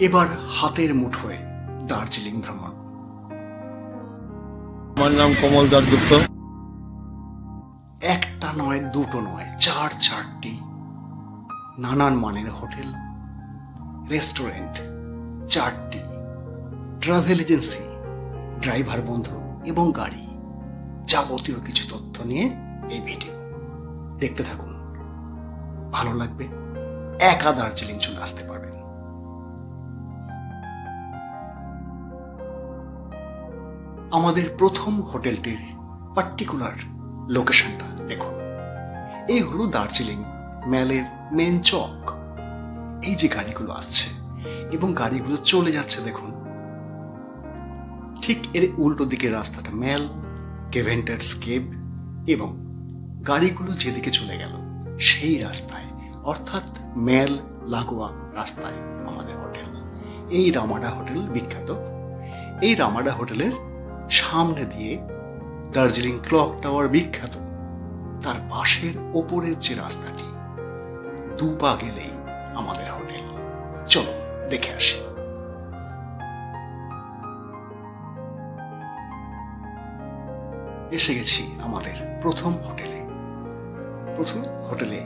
এবার হাতের মুঠোয় দার্জিলিং ভ্রমণ। আমার নাম কমল দাশগুপ্ত। একটা নয়, দুটো নয়, চারটি নানান মানের হোটেল, রেস্টুরেন্ট, 4টি ট্রাভেল এজেন্সি, ড্রাইভার বন্ধু এবং গাড়ি, যাবতীয় কিছু তথ্য নিয়ে এই ভিডিও দেখতে থাকুন। ভালো লাগবে, একা দার্জিলিং চলে আসতে পারবেন। আমাদের প্রথম হোটেলটির পার্টিকুলার লোকেশনটা দেখুন। এই হলো দার্জিলিং ম্যালের মেন চক। এই যে গাড়িগুলো আসছে এবং গাড়িগুলো চলে যাচ্ছে দেখুন, ঠিক এর উল্টো দিকে রাস্তাটা ম্যাল, কেভেন্টার্স কেভ, এবং গাড়িগুলো যেদিকে চলে গেল সেই রাস্তায় অর্থাৎ ম্যাল লাগোয়া রাস্তায় আমাদের হোটেল। এই রামাডা হোটেল বিখ্যাত। এই রামাডা হোটেলের সামনে দিয়ে দার্জিলিং ক্লক টাওয়ার বিখ্যাত। তার পাশের ওপরের যে রাস্তাটি, 2 পা গেলেই আমাদের হোটেল। চলো দেখে আসি। এসে গেছি আমাদের প্রথম হোটেলে। প্রথম হোটেলে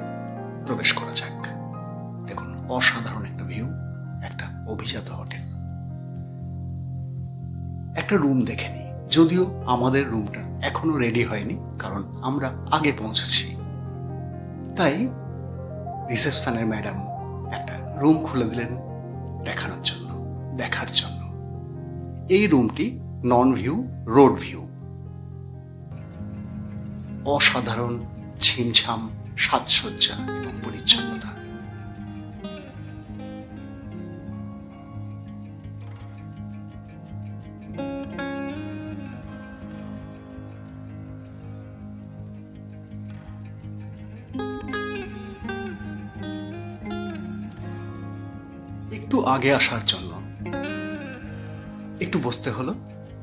প্রবেশ করা যাক। দেখুন, অসাধারণ একটা ভিউ, একটা অভিজাত হোটেল। একটা রুম দেখে নিই, যদিও আমাদের রুমটা এখনো রেডি হয়নি, কারণ আমরা আগে পৌঁছেছি। তাই রিসেপশনের ম্যাডাম একটা রুম খুলে দিলেন দেখার জন্য। এই রুমটি নন ভিউ, রোড ভিউ। অসাধারণ ছিমছাম সাজসজ্জা এবং পরিচ্ছন্নতা। একটু আগে আসার জন্য একটু বসতে হলো,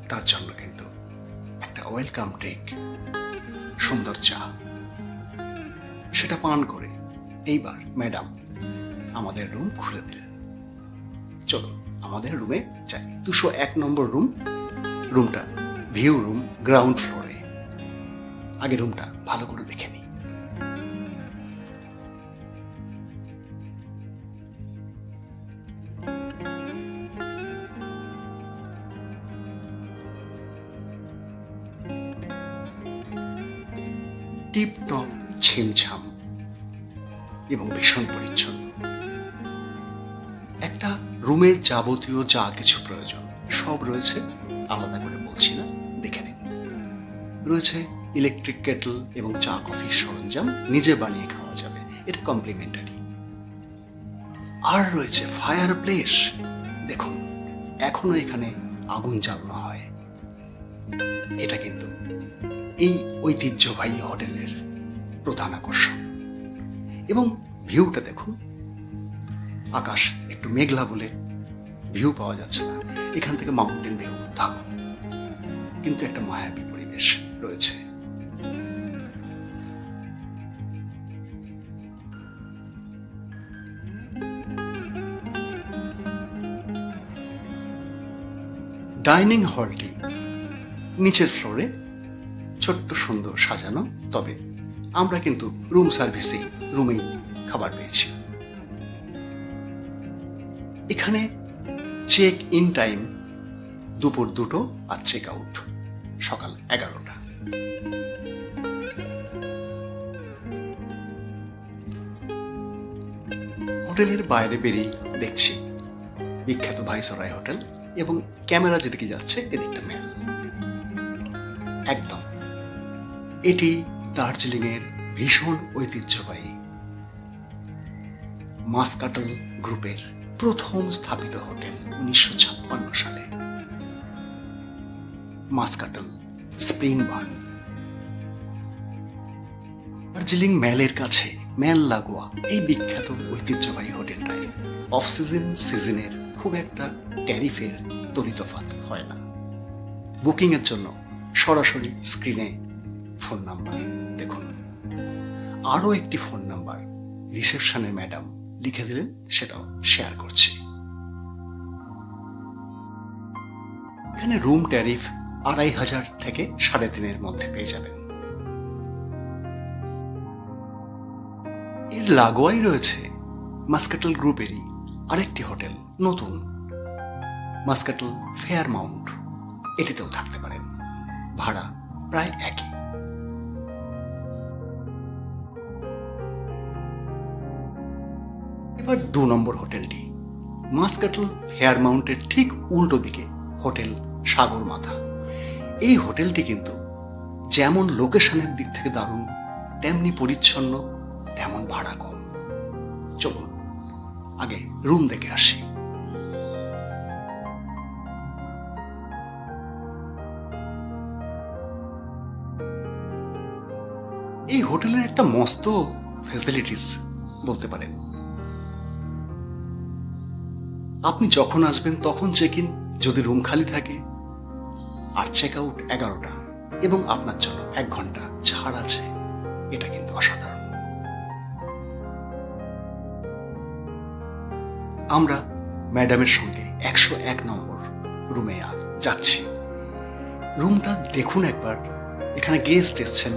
তার জন্য কিন্তু একটা ওয়েলকাম ড্রিঙ্ক, সুন্দর চা, সেটা পান করে এইবার ম্যাডাম আমাদের রুম খুলে দিলেন। চলো আমাদের রুমে যাই। 201 নম্বর রুম। রুমটা ভিউ রুম, গ্রাউন্ড ফ্লোরে। আগে রুমটা ভালো করে দেখে নিই। টিপটপ ছিমছাম এবং ভীষণ পরিচ্ছন্ন। একটা রুমের যাবতীয় যা কিছু প্রয়োজন সব রয়েছে, আলাদা করে বলছি না, দেখে নিন। রয়েছে ইলেকট্রিক কেটল এবং চা কফির সরঞ্জাম, নিজে বানিয়ে খাওয়া যাবে, এটা কমপ্লিমেন্টারি। আর রয়েছে ফায়ার প্লেস। দেখুন, এখনো এখানে আগুন জ্বালানো হয়। এটা কিন্তু এই ঐতিহ্যবাহী হোটেলের প্রধান আকর্ষণ। এবং ভিউটা দেখুন, আকাশ একটু মেঘলা বলে ভিউ পাওয়া যাচ্ছে না। এখান থেকে মাউন্টেন ভিউ দারুণ, কিন্তু একটা মায়াবী পরিবেশ রয়েছে। ডাইনিং হলটি নিচের ফ্লোরে, ছোট্ট সুন্দর সাজানো। তবে আমরা কিন্তু রুম সার্ভিসেই রুমেই খাবার পেয়েছি। এখানে চেক ইন টাইম দুপুর 2টো আর চেক আউট সকাল 11টা। হোটেলের বাইরে বেরিয়ে দেখছি বিখ্যাত ভাইসরয় হোটেল, এবং ক্যামেরা যেদিকে যাচ্ছে এদিকটা ম্যাল। একদম এটি দার্জিলিংয়ের ভীষণ ঐতিহ্যবাহী মাসকাটল গ্রুপের প্রথম স্থাপিত হোটেল 1956 সালে। মাসকাটল স্প্রিং বার্ন। দার্জিলিং ম্যালের কাছে, ম্যাল লাগোয়া এই বিখ্যাত ঐতিহ্যবাহী হোটেলটায় অফ সিজনের খুব একটা ট্যারিফের তরিতফাত হয় না। বুকিং এর জন্য সরাসরি স্ক্রিনে ফোন নাম্বার দেখুন। আরও একটি ফোন নাম্বার রিসেপশনের ম্যাডাম লিখে দিলেন, সেটাও শেয়ার করছি। এখানে রুম ট্যারিফ 2,500 থেকে 3,500 মধ্যে পেয়ে যাবেন। এর লাগোয়াই রয়েছে মাস্কাটল গ্রুপেরই আরেকটি হোটেল, নতুন মাস্কাটল ফেয়ারমাউন্ট। এটিতেও থাকতে পারেন, ভাড়া প্রায় একই। এবার 2 নম্বর হোটেলটি মাস্কাটল ফেয়ারমাউন্টের ঠিক উল্টো দিকে হোটেল সাগর মাথা। এই হোটেলটি কিন্তু যেমন লোকেশনের দিক থেকে দারুণ, তেমনি পরিচ্ছন্ন, তেমন ভাড়া কম। চলুন আগে রুম দেখে আসি। এই হোটেলের একটা মস্ত ফ্যাসিলিটিস বলতে পারেন। আপনি যখন আসবেন তখন চেক ইন যদি রুম খালি থাকে, আর চেক আউট 11টা, এবং আপনার জন্য 1 ঘন্টা ছাড় আছে। এটা কিন্তু অসাধারণ। আমরা ম্যাডামের সঙ্গে 101 নম্বর রুমে যাচ্ছি। রুমটা দেখুন একবার। এখানে গেস্ট এসছেন,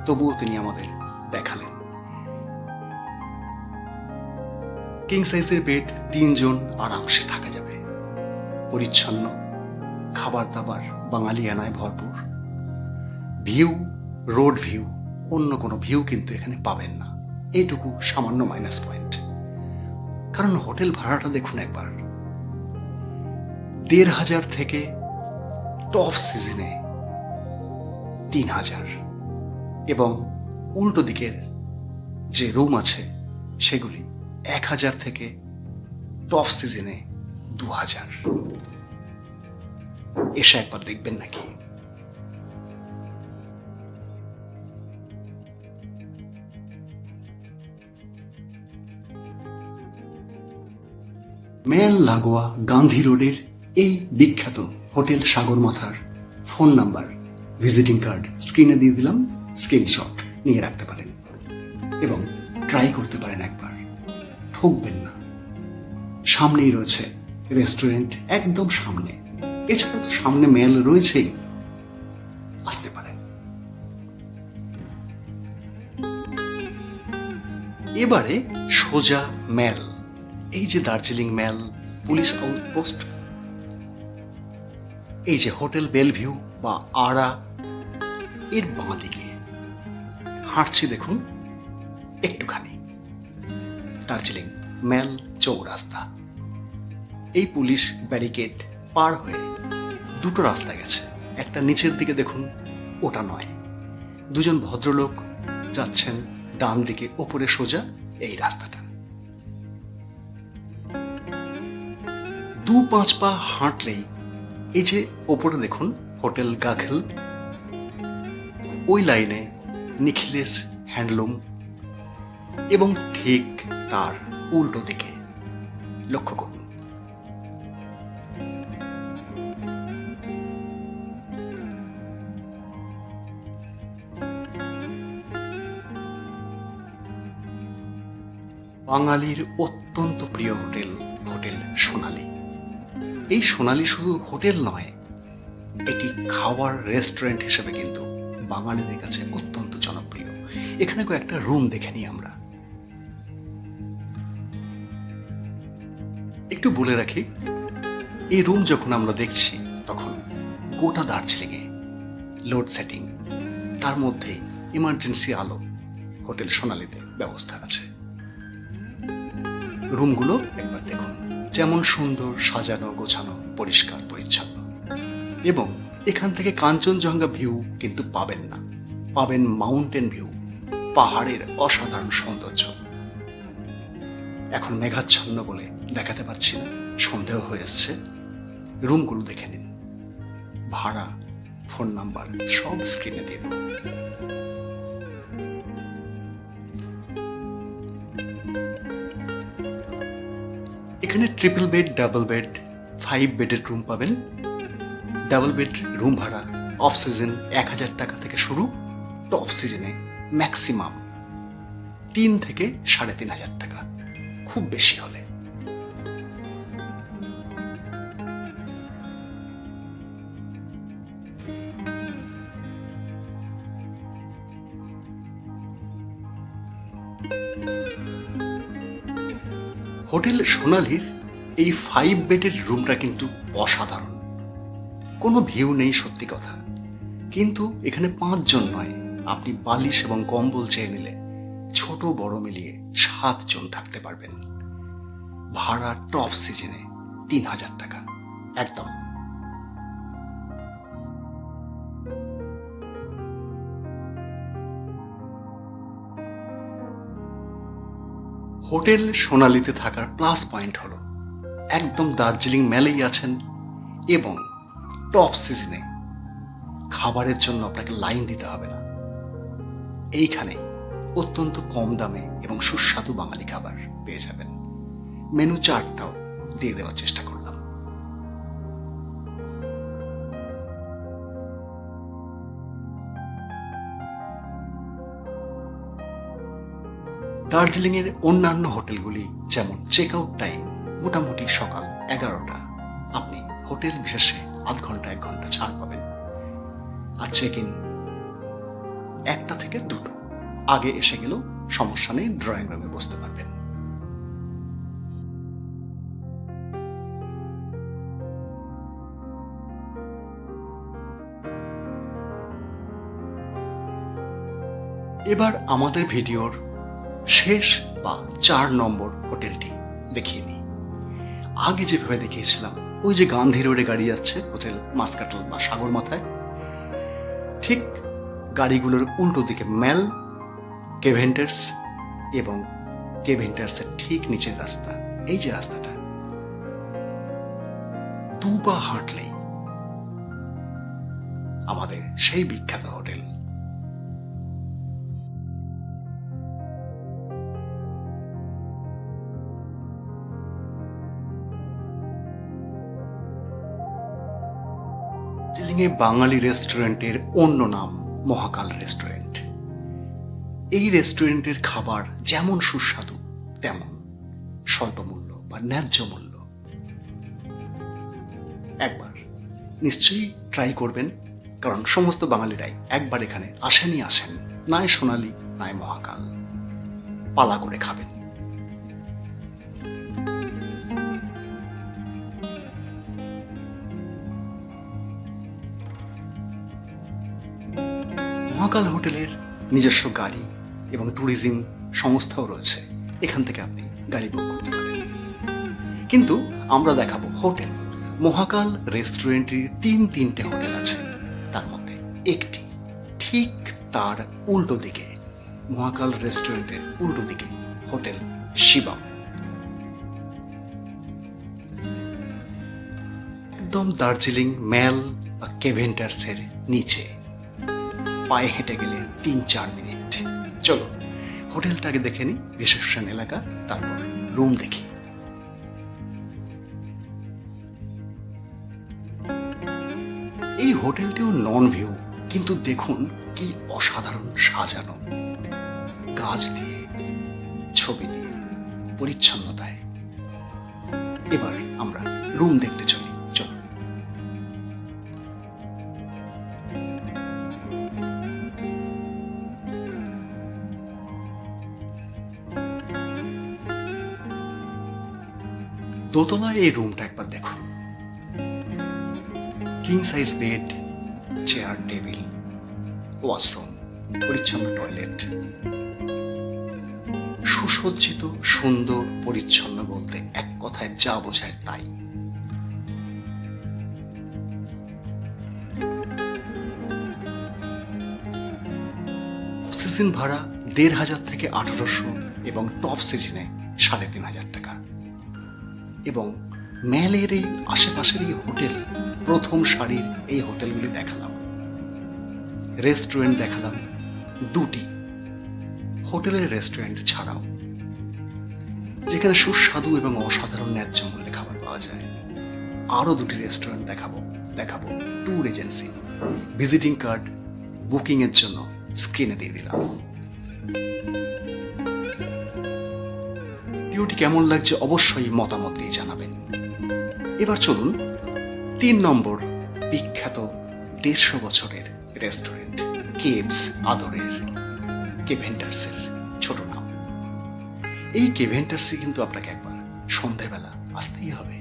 তবুও তিনি আমাদের দেখালেন। কিং সাইজের বেড, 3 জন আরামসে থাকা যাবে। পরিচ্ছন্ন, খাবার দাবার বাঙালিয়ানায় ভরপুর। ভিউ, রোড ভিউ, অন্য কোনো ভিউ কিন্তু এখানে পাবেন না। এইটুকু সামান্য মাইনাস পয়েন্ট। কারণ হোটেল ভাড়াটা দেখুন একবার, 1,500 থেকে টপ সিজনে 3,000, এবং উল্টো দিকের যে রুম আছে সেগুলি 1,000 থেকে টপ সিজনে 2,000। এসে একবার দেখবেন নাকি? মেল লাগোয়া গান্ধী রোডের এই বিখ্যাত হোটেল সাগরমাথার ফোন নাম্বার, ভিজিটিং কার্ড স্ক্রিনে দিয়ে দিলাম। স্ক্রিনশট নিয়ে রাখতে পারেন এবং ট্রাই করতে পারেন একবার, ঠকবেন না। সামনেই রয়েছে রেস্টুরেন্ট, একদম সামনে। এছাড়া তো সামনে মেল রয়েছেই, আসতে পারেন। এবারে সোজা মেল, এই যে দার্জিলিং মেল পুলিশ আউটপোস্ট, এই যে হোটেল বেলভিউ বা আরা, এর বাঁ দিকে হাঁটছি দেখুন একটুখানি, দার্জিলিং মেল চৌরাস্তা। এই পুলিশ ব্যারিকেড পার হয়ে 2টো রাস্তা গেছে। একটা নিচের দিকে দেখুন, ওটা নয়। 2 জন ভদ্রলোক যাচ্ছেন ডান দিকে, ওপরে সোজা এই রাস্তাটা। 2-5 পা হাঁটলেই এই যে ওপরে দেখুন হোটেল গাখেল, ওই লাইনে নিখিলেশ হ্যান্ডলুম, এবং ঠিক তার উল্টো দিকে লক্ষ্য করুন বাঙালির অত্যন্ত প্রিয় হোটেল, হোটেল সোনালী। এই সোনালী শুধু হোটেল নয়, এটি খাওয়ার রেস্টুরেন্ট হিসেবে কিন্তু বাঙালিদের কাছে অত্যন্ত জনপ্রিয়। এখানে কয়েকটা রুম দেখে নিই আমরা। একটু বলে রাখি, এই রুম যখন আমরা দেখছি তখন গোটা দার্জিলিংয়ে লোডশেডিং, তার মধ্যে ইমার্জেন্সি আলো হোটেল সোনালীতে ব্যবস্থা আছে। রুমগুলো একবার দেখুন, যেমন সুন্দর, সাজানো, গোছানো, পরিষ্কার পরিচ্ছন্ন। এবং এখান থেকে কাঞ্চনজঙ্ঘা ভিউ কিন্তু পাবেন না, পাবেন মাউন্টেন ভিউ, পাহাড়ের অসাধারণ সৌন্দর্য। এখন মেঘাচ্ছন্ন বলে দেখাতে পারছি না, সন্দেহ হয়ে এসছে। রুমগুলো দেখে নিন, ভাড়া, ফোন নাম্বার সব স্ক্রিনে দিয়ে দেব। এখানে ট্রিপল বেড, ডাবল বেড, 5 বেডের রুম পাবেন। ডাবল বেড রুম ভাড়া অফ সিজন 1,000 টাকা থেকে শুরু, টপ সিজনে ম্যাক্সিমাম 3 থেকে 3,500 টাকা, খুব বেশি হলে। হোটেল সোনালীর এই 5 বেডের রুমটা কিন্তু অসাধারণ। কোনো ভিউ নেই সত্যি কথা, কিন্তু এখানে 5 জন নয়, আপনি বালিশ এবং কম্বল চেয়ে নিলে ছোট বড় মিলিয়ে 7 জন থাকতে পারবেন। ভাড়া টপ সিজনে 3000 টাকা একদম। হোটেল সোনালীতে থাকার প্লাস পয়েন্ট হলো একদম দার্জিলিং মেলেই আছেন এবং টপ সিজনে খাবারের জন্য আপনাকে লাইন দিতে হবে না। এইখানে অত্যন্ত কম দামে এবং সুস্বাদু বাঙালি খাবার পেয়ে যাবেন। মেনু চার্টটাও দিয়ে দেওয়ার চেষ্টা করলাম। দার্জিলিং এর অন্যান্য হোটেলগুলি যেমন চেক আউট টাইম মোটামুটি সকাল 11টা, আপনি হোটেল বিশেষে আধ ঘন্টা 1 ঘন্টা ছাড় পাবেন। আর চেক ইন 1টা থেকে 2টো, আগে এসে গেলেও সমস্যা নেই, ড্রয়িং রুমে বসতে পারবেন। এবার আমাদের ভিডিওর শেষ বা 4 নম্বর হোটেলটি দেখিয়ে নিই। আগে যেভাবে দেখিয়েছিলাম, ওই যে গান্ধী রোডে গাড়ি যাচ্ছে হোটেল মাসকাটল বা সাগর মাথায়, ঠিক গাড়িগুলোর উল্টো দিকে ম্যাল, কেভেন্টার্স এবং কেভেন্টার্সের ঠিক নিচের রাস্তা, এই যে রাস্তাটা 2 পা হাঁটলেই আমাদের সেই বিখ্যাত হোটেল। দার্জিলিংয়ে বাঙালি রেস্টুরেন্টের অন্য নাম মহাকাল রেস্টুরেন্ট। এই রেস্টুরেন্টের খাবার যেমন সুস্বাদু তেমন স্বল্প মূল্য বা ন্যায্য মূল্য। একবার নিশ্চয়ই ট্রাই করবেন, কারণ সমস্ত বাঙালিরাই একবার এখানে আসেন, নয় সোনালী নয় মহাকাল, পালা করে খাবেন। মহাকাল হোটেলের নিজস্ব গাড়ি এবং ট্যুরিজম সংস্থাও রয়েছে, এখান থেকে আপনি গাড়ি বুক করতে পারেন। কিন্তু আমরা দেখাবো হোটেল। মহাকাল রেস্টুরেন্টের 3টে হোটেল আছে, তার মধ্যে একটি ঠিক তার উল্টো দিকে, মহাকাল রেস্টুরেন্টের উল্টো দিকে হোটেল শিবম। একদম দার্জিলিং মেল বা কেভেন্টার্সের নিচে, পায়ে হেঁটে গেলে 3-4 মিনিট। চলুন হোটেলটাকে দেখে নিই, রিসেপশন এলাকা, তারপর রুম দেখি। এই হোটেলটিও নন ভিউ, কিন্তু দেখুন কি অসাধারণ সাজানো, গাছ দিয়ে, ছবি দিয়ে, পরিচ্ছন্নতায়। এবার আমরা রুম দেখতে চলি। চলুন। দোতলায় এই রুমটা একবার দেখুন। King size bed, chair, table, washroom, পরিচ্ছন্ন টয়লেট, সুসজ্জিত, সুন্দর, পরিচ্ছন্ন বলতে এক কথায় যা বোঝায় তাই। সিজন ভাড়া 1500 থেকে 1800 এবং টপ সিজনে 3500 টাকা। এবং ম্যালের এই আশেপাশের এই হোটেল, প্রথম সারির এই হোটেলগুলি দেখালাম, রেস্টুরেন্ট দেখালাম 2টি। হোটেলের রেস্টুরেন্ট ছাড়াও যেখানে সুস্বাদু এবং অসাধারণ ন্যায্য মূল্যে খাবার পাওয়া যায়, আরো 2টি রেস্টুরেন্ট দেখাবো tour agency. Visiting card booking এর জন্য স্ক্রিনে দিয়ে দিলাম। ভিডিওটি কেমন লাগছে অবশ্যই মতামত দিয়ে জানাবেন। এবার চলুন 3 নম্বর বিখ্যাত 150 বছরের রেস্টুরেন্ট কেভস আদরের, কেভেন্টার্সের ছোট নাম এই কেভেন্টার্সে কিন্তু আপনাকে একবার সন্ধ্যাবেলা আসতেই হবে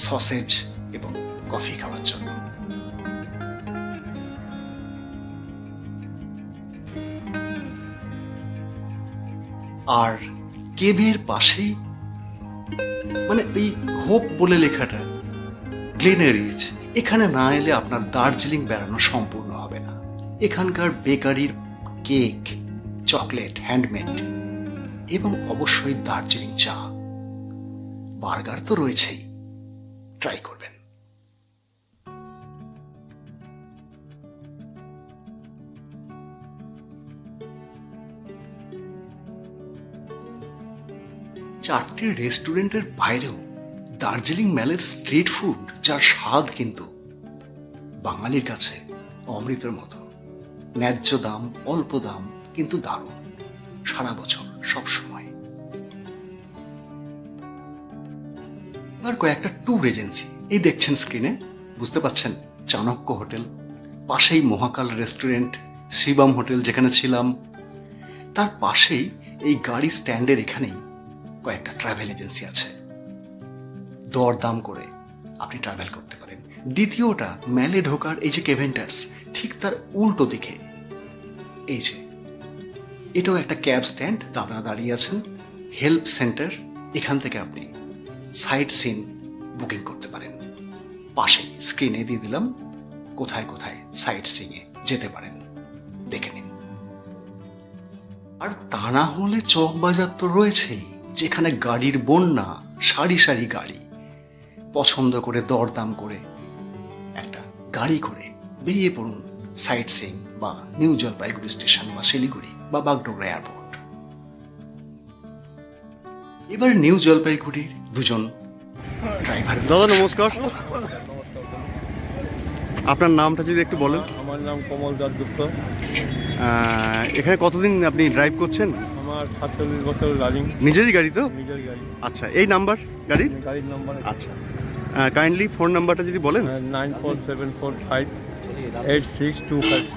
সসেজ এবং কফি খাওয়ার জন্য। আর কেভের পাশেই মানে এই হোপ বলে লেখাটা গ্লেনারিজ, এখানে না এলে আপনার দার্জিলিং বেড়ানো সম্পূর্ণ হবে না। এখানকার বেকারির কেক, চকলেট, হ্যান্ডমেড এবং অবশ্যই দার্জিলিং চা, বার্গার তো রয়েছেই, ট্রাই করবেন। চারটি রেস্টুরেন্টের বাইরেও দার্জিলিং ম্যালের স্ট্রিট ফুড, যার স্বাদ কিন্তু বাঙালির কাছে অমৃতের মতো। ন্যায্য দাম, অল্প দাম, কিন্তু দারুণ, সারা বছর সব সময়। আর কয়েকটা ট্যুর এজেন্সি এই দেখছেন স্ক্রিনে, বুঝতে পাচ্ছেন? চাণক্য হোটেল, পাশেই মহাকাল রেস্টুরেন্ট, শিবম হোটেল যেখানে ছিলাম, তার পাশেই এই গাড়ি স্ট্যান্ডের এখানেই কয়েকটা ট্রাভেল এজেন্সি আছে। দরদাম করে আপনি ট্রাভেল করতে পারেন। দ্বিতীয়টা ম্যালে ঢোকার এই যে কেভেন্টার্স, ঠিক তার উল্টো দিকে এই যে এটাও একটা ক্যাব স্ট্যান্ড, দাদারা দাঁড়িয়ে আছেন। হেল্প সেন্টার, এখান থেকে আপনি সাইট সিন বুকিং করতে পারেন। পাশেই স্ক্রিনে দিয়ে দিলাম কোথায় কোথায় সাইট সিনে যেতে পারেন, দেখে নিন। আর তা না হলে চক বাজার তো রয়েছেই, যেখানে গাড়ির বন্যা, সারি সারি গাড়ি। পছন্দ করে দরদাম করে একটা গাড়ি করে বেরিয়ে পড়ুন সাইট সিইং বা নিউ জলপাইগুড়ি স্টেশন বা শিলিগুড়ি বা বাগডোগরা এয়ারপোর্ট। এবার নিউ জলপাইগুড়ির দুজন ড্রাইভার। দাদা নমস্কার, আপনার নামটা যদি একটু বলেন। আমার নাম কমল দাসগুপ্ত। এখানে কতদিন আপনি ড্রাইভ করছেন? আমার 47 বছর রানিং। নিজেরই গাড়ি তো? নিজের গাড়ি। আচ্ছা, এই নাম্বার গাড়ির? গাড়ির নাম্বার আচ্ছা, কাইন্ডলি ফোন নাম্বারটা যদি বলেন। 9474586256।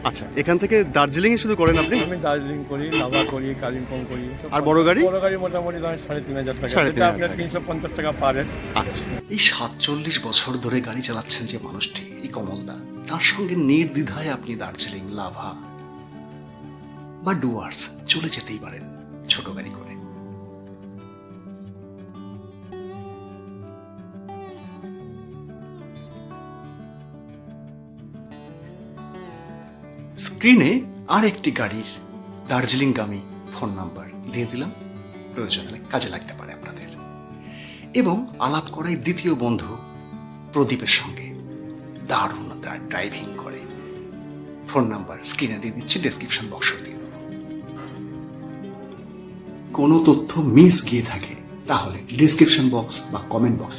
আচ্ছা, এখান থেকে দার্জিলিংয়ে শুধু করেন আপনি? আমি দার্জিলিং করি, লাভা করি, কালিম্পং করি। আর বড় গাড়ি? বড় গাড়ি মোটামুটি দাম 3,500 টাকা। 3,500 এটা আপনার 350 টাকা পারেন। আচ্ছা, এই 47 বছর ধরে গাড়ি চালাচ্ছেন যে মানুষটি, এই কমলদা, তার সঙ্গে নির্দ্বিধায় আপনি দার্জিলিং, লাভা বা ডুয়ার্স চলে যেতেই পারেন ছোট গাড়ি করে। স্ক্রিনে আর একটি গাড়ির দার্জিলিংগামী ফোন নাম্বার দিয়ে দিলাম, প্রয়োজন হলে কাজে লাগতে পারে আপনাদের। এবং আলাপ করাই দ্বিতীয় বন্ধু প্রদীপের সঙ্গে, দারুণ তার ড্রাইভিং করে। ফোন নাম্বার স্ক্রিনে দিয়ে দিচ্ছি, ডেসক্রিপশন বক্সে দিয়ে দেবো। কোনো তথ্য মিস গিয়ে থাকে তাহলে ডেসক্রিপশন বক্স বা কমেন্ট বক্স